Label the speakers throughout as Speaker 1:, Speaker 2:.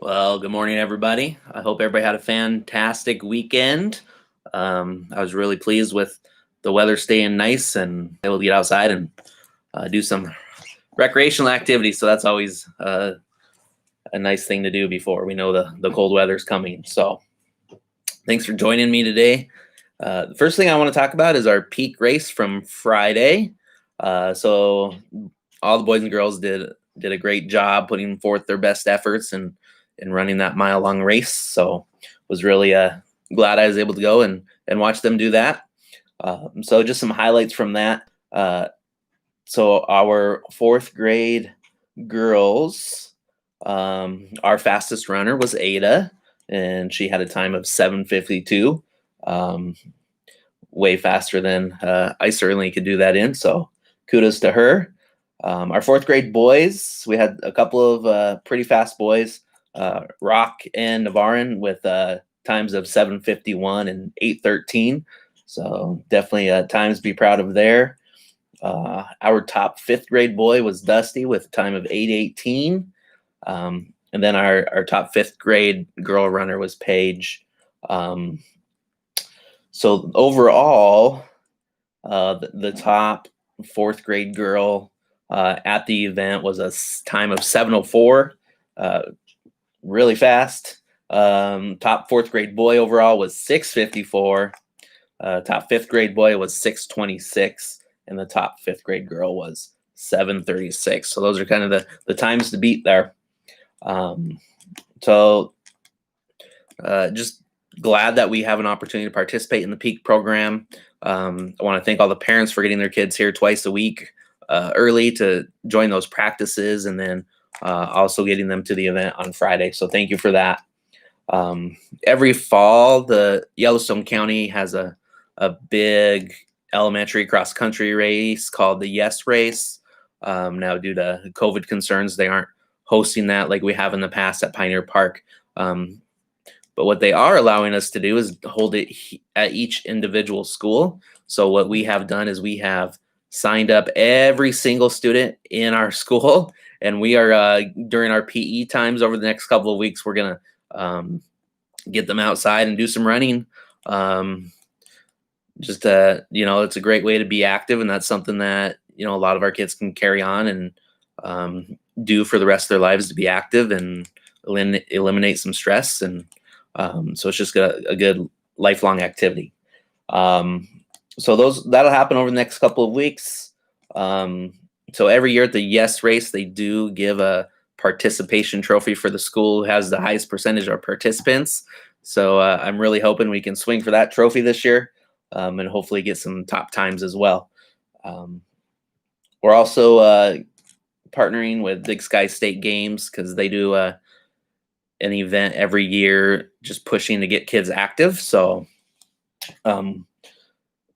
Speaker 1: Well, good morning, everybody. I hope everybody had a fantastic weekend. I was really pleased with the weather staying nice and able to get outside and do some recreational activities. So that's always a nice thing to do before we know the cold weather's coming. So thanks for joining me today. The first thing I want to talk about is our peak race from Friday. So all the boys and girls did a great job putting forth their best efforts and running that mile long race. So was really glad I was able to go and watch them do that. So just some highlights from that. So our fourth grade girls, our fastest runner was Ada, and she had a time of 7:52. Way faster than I certainly could do that in. So kudos to her. Our fourth grade boys, we had a couple of pretty fast boys, Rock and Navarin, with times of 7:51 and 8:13. So definitely times to be proud of there. Our top fifth grade boy was Dusty with a time of 8:18. And then our top fifth grade girl runner was Paige. So overall, the top fourth grade girl at the event was a time of 7:04, really fast. Top fourth grade boy overall was 6:54. Top fifth grade boy was 6:26, and the top fifth grade girl was 7:36. So those are kind of the times to beat there. So just glad that we have an opportunity to participate in the Peak program. I want to thank all the parents for getting their kids here twice a week early to join those practices, and then also getting them to the event on Friday. So thank you for that. Every fall, the Yellowstone County has a big elementary cross country race called the Yes Race. Now, due to COVID concerns, they aren't hosting that like we have in the past at Pioneer Park. But what they are allowing us to do is hold it at each individual school. So what we have done is we have signed up every single student in our school, and we are during our PE times over the next couple of weeks, we're gonna get them outside and do some running. It's a great way to be active, and that's something that a lot of our kids can carry on and do for the rest of their lives, to be active and eliminate some stress. And so it's just a good lifelong activity. So that'll happen over the next couple of weeks. So every year at the Yes Race, they do give a participation trophy for the school who has the highest percentage of participants. So I'm really hoping we can swing for that trophy this year, and hopefully get some top times as well. We're also partnering with Big Sky State Games because they do an event every year, just pushing to get kids active. So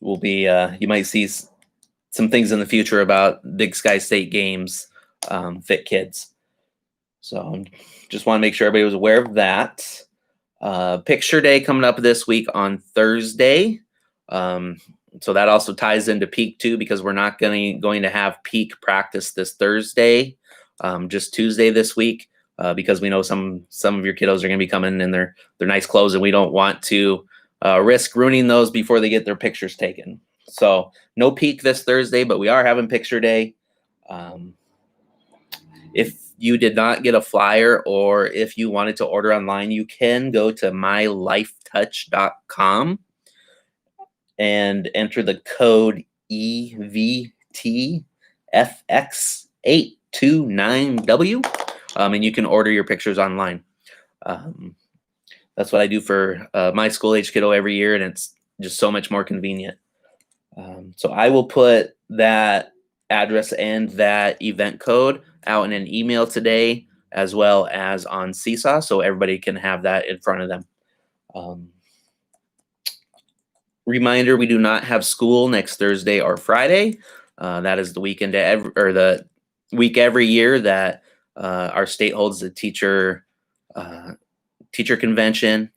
Speaker 1: we'll be you might see some things in the future about Big Sky State Games, fit kids. So just want to make sure everybody was aware of that. Picture Day coming up this week on Thursday. So that also ties into Peak too, because we're not going to have Peak practice this Thursday, just Tuesday this week, because we know some of your kiddos are going to be coming in their nice clothes, and we don't want to risk ruining those before they get their pictures taken. So no Peak this Thursday, but we are having Picture Day. If you did not get a flyer, or if you wanted to order online, you can go to mylifetouch.com and enter the code EVTFX829W, and you can order your pictures online. That's what I do for my school age kiddo every year, and it's just so much more convenient. So I will put that address and that event code out in an email today, as well as on Seesaw, so everybody can have that in front of them. Reminder, we do not have school next Thursday or Friday. That is the weekend the week every year that our state holds the teacher convention.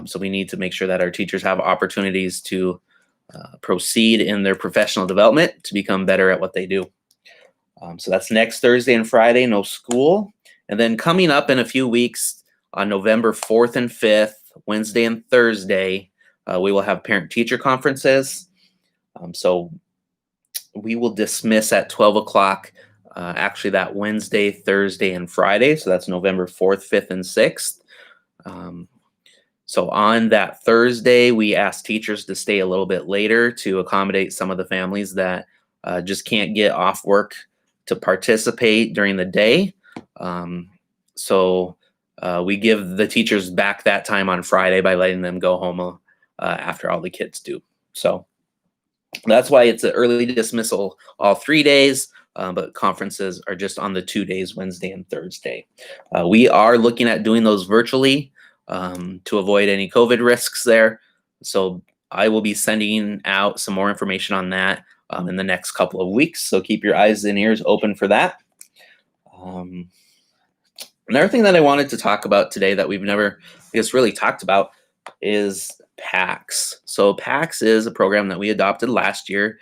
Speaker 1: So we need to make sure that our teachers have opportunities to proceed in their professional development to become better at what they do. So that's next Thursday and Friday, no school. And then coming up in a few weeks, on November 4th and 5th, Wednesday and Thursday, we will have parent-teacher conferences. So we will dismiss at 12 o'clock, actually that Wednesday, Thursday, and Friday. So that's November 4th, 5th, and 6th. So on that Thursday, we ask teachers to stay a little bit later to accommodate some of the families that just can't get off work to participate during the day. So we give the teachers back that time on Friday by letting them go home after all the kids do. So that's why it's an early dismissal all 3 days, but conferences are just on the 2 days, Wednesday and Thursday. We are looking at doing those virtually to avoid any COVID risks there. So I will be sending out some more information on that in the next couple of weeks. So keep your eyes and ears open for that. Another thing that I wanted to talk about today that we've never, I guess, really talked about is PACS. So PACS is a program that we adopted last year,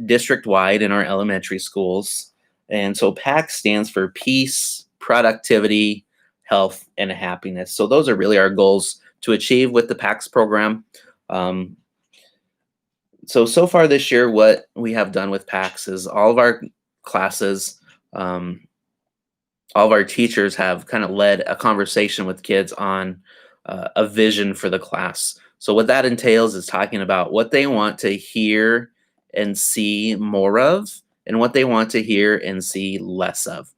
Speaker 1: district-wide in our elementary schools. And so PACS stands for Peace, Productivity, Health, and Happiness. So those are really our goals to achieve with the PACS program. So far this year, what we have done with PACS is all of our classes, all of our teachers have kind of led a conversation with kids on a vision for the class. So what that entails is talking about what they want to hear and see more of and what they want to hear and see less of.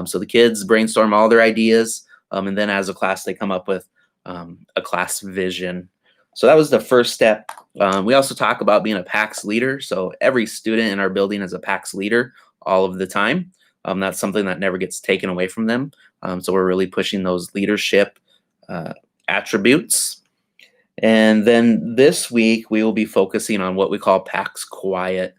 Speaker 1: So the kids brainstorm all their ideas, and then as a class, they come up with a class vision. So that was the first step. We also talk about being a PACS leader. So every student in our building is a PACS leader all of the time. That's something that never gets taken away from them. So we're really pushing those leadership attributes. And then this week, we will be focusing on what we call PACS Quiet.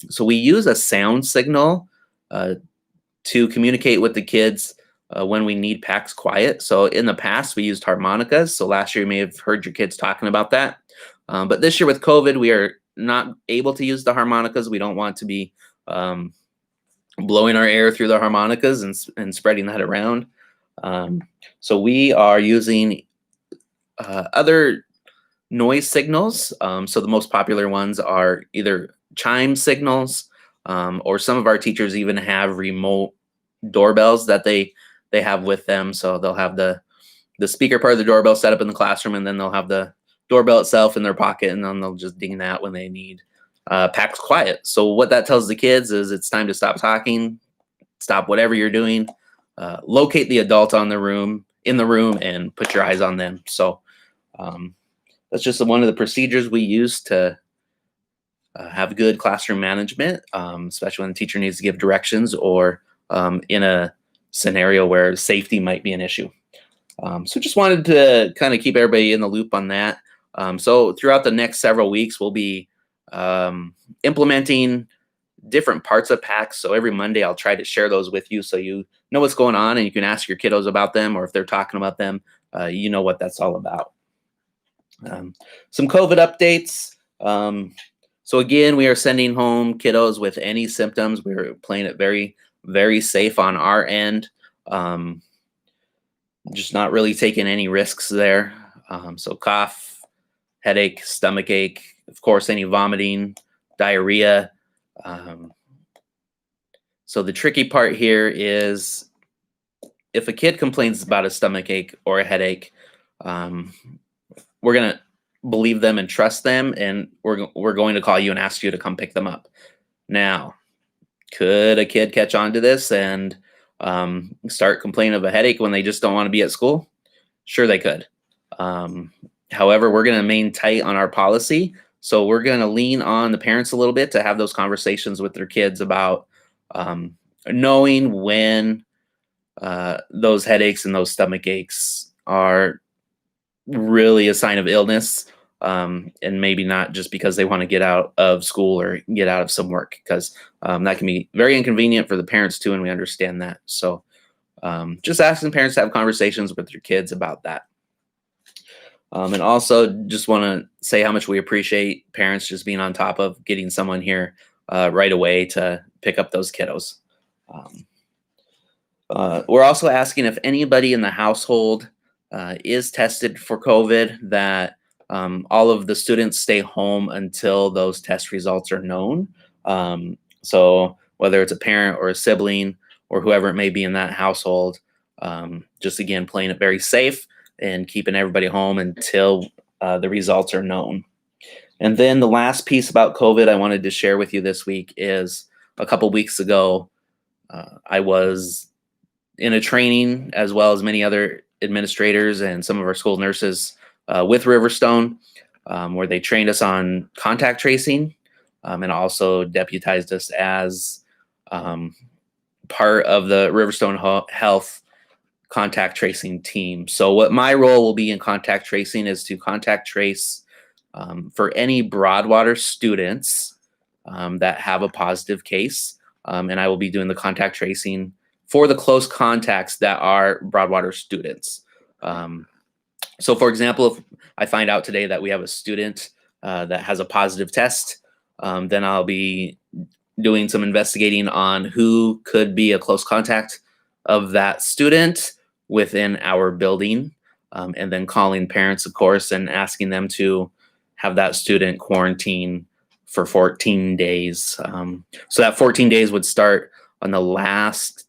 Speaker 1: So we use a sound signal to communicate with the kids when we need PACS Quiet. So in the past, we used harmonicas. So last year, you may have heard your kids talking about that. But this year with COVID, we are not able to use the harmonicas. We don't want to be blowing our air through the harmonicas and spreading that around. So we are using other noise signals. So the most popular ones are either chime signals, or some of our teachers even have remote doorbells that they have with them. So they'll have the speaker part of the doorbell set up in the classroom, and then they'll have the doorbell itself in their pocket, and then they'll just ding that when they need PACS Quiet. So what that tells the kids is it's time to stop talking, stop whatever you're doing, locate the adult in the room, and put your eyes on them. So that's just one of the procedures we use to have good classroom management, especially when the teacher needs to give directions or in a scenario where safety might be an issue. So just wanted to kind of keep everybody in the loop on that. So throughout the next several weeks, we'll be implementing different parts of PACS. So every Monday, I'll try to share those with you so you know what's going on and you can ask your kiddos about them, or if they're talking about them, you know what that's all about. Some COVID updates. So again, we are sending home kiddos with any symptoms. We're playing it very, very safe on our end. Just not really taking any risks there. So cough, headache, stomach ache, of course, any vomiting, diarrhea. So the tricky part here is if a kid complains about a stomach ache or a headache, we're going to believe them and trust them, and we're going to call you and ask you to come pick them up. Now, could a kid catch on to this and start complaining of a headache when they just don't want to be at school? Sure, they could. However, we're going to remain tight on our policy. So we're going to lean on the parents a little bit to have those conversations with their kids about knowing when those headaches and those stomach aches are really a sign of illness, and maybe not just because they want to get out of school or get out of some work, because that can be very inconvenient for the parents too, and we understand that. So just asking parents to have conversations with their kids about that. And also just want to say how much we appreciate parents just being on top of getting someone here right away to pick up those kiddos. We're also asking if anybody in the household is tested for COVID, that all of the students stay home until those test results are known. So whether it's a parent or a sibling or whoever it may be in that household, just again, playing it very safe and keeping everybody home until the results are known. And then the last piece about COVID I wanted to share with you this week is a couple weeks ago, I was in a training, as well as many other administrators and some of our school nurses with Riverstone, where they trained us on contact tracing, and also deputized us as part of the Riverstone Health contact tracing team. So what my role will be in contact tracing is to contact trace for any Broadwater students that have a positive case, and I will be doing the contact tracing for the close contacts that are Broadwater students. So for example, if I find out today that we have a student that has a positive test, then I'll be doing some investigating on who could be a close contact of that student within our building, and then calling parents, of course, and asking them to have that student quarantine for 14 days. So that 14 days would start on the last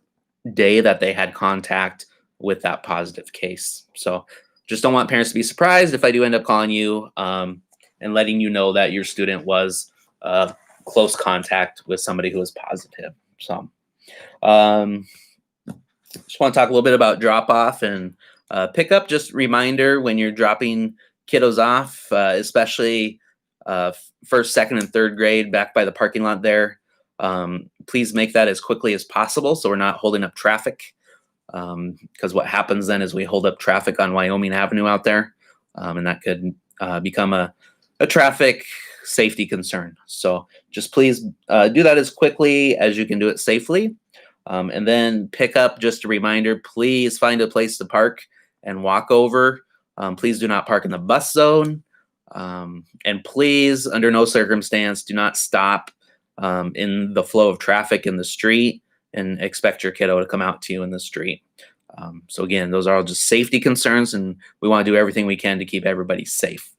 Speaker 1: day that they had contact with that positive case. So just don't want parents to be surprised if I do end up calling you and letting you know that your student was close contact with somebody who was positive. So just want to talk a little bit about drop off and pickup. Just reminder, when you're dropping kiddos off, especially first, second, and third grade back by the parking lot there, please make that as quickly as possible so we're not holding up traffic, because what happens then is we hold up traffic on Wyoming Avenue out there, and that could become a traffic safety concern. So just please do that as quickly as you can do it safely. And then pick up, just a reminder, please find a place to park and walk over. Please do not park in the bus zone. And please, under no circumstance, do not stop in the flow of traffic in the street and expect your kiddo to come out to you in the street. So again, those are all just safety concerns, and we want to do everything we can to keep everybody safe.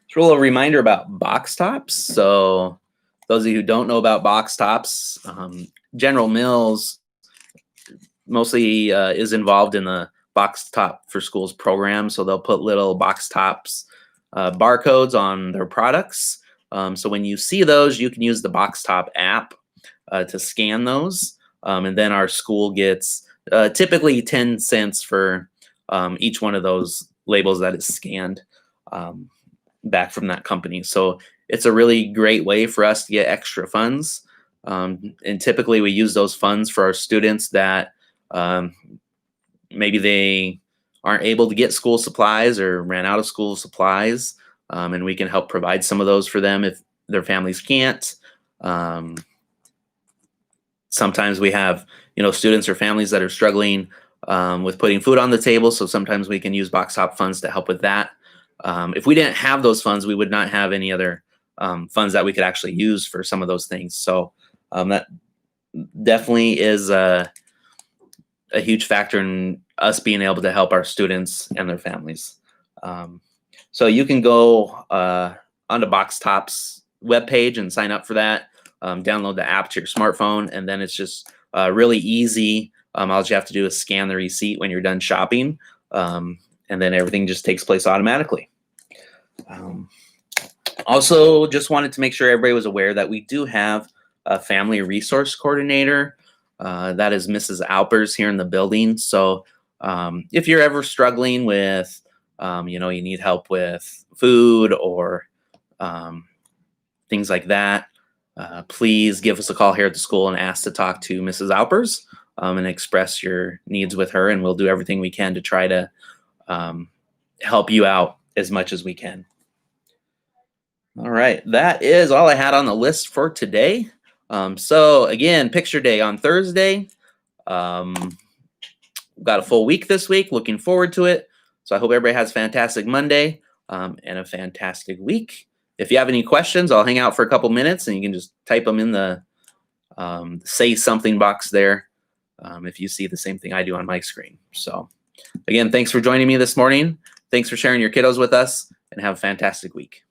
Speaker 1: Just a little reminder about box tops. So those of you who don't know about box tops, General Mills mostly is involved in the Box Top for Schools program. So they'll put little box tops barcodes on their products. So when you see those, you can use the Box Top app to scan those. And then our school gets typically 10 cents for each one of those labels that is scanned back from that company. So it's a really great way for us to get extra funds. And typically we use those funds for our students that maybe they aren't able to get school supplies or ran out of school supplies. And we can help provide some of those for them if their families can't. Sometimes we have, students or families that are struggling with putting food on the table. So sometimes we can use Box Top funds to help with that. If we didn't have those funds, we would not have any other funds that we could actually use for some of those things. So that definitely is a huge factor in us being able to help our students and their families. So you can go onto Box Top's webpage and sign up for that. Download the app to your smartphone, and then it's just really easy. All you have to do is scan the receipt when you're done shopping, and then everything just takes place automatically. Also, just wanted to make sure everybody was aware that we do have a family resource coordinator. That is Mrs. Alpers here in the building. So if you're ever struggling with, you need help with food or things like that, please give us a call here at the school and ask to talk to Mrs. Alpers and express your needs with her, and we'll do everything we can to try to help you out as much as we can. All right, that is all I had on the list for today. So again, picture day on Thursday. Got a full week this week. Looking forward to it. So I hope everybody has a fantastic Monday and a fantastic week. If you have any questions, I'll hang out for a couple minutes and you can just type them in the say something box there if you see the same thing I do on my screen. So again, thanks for joining me this morning. Thanks for sharing your kiddos with us, and have a fantastic week.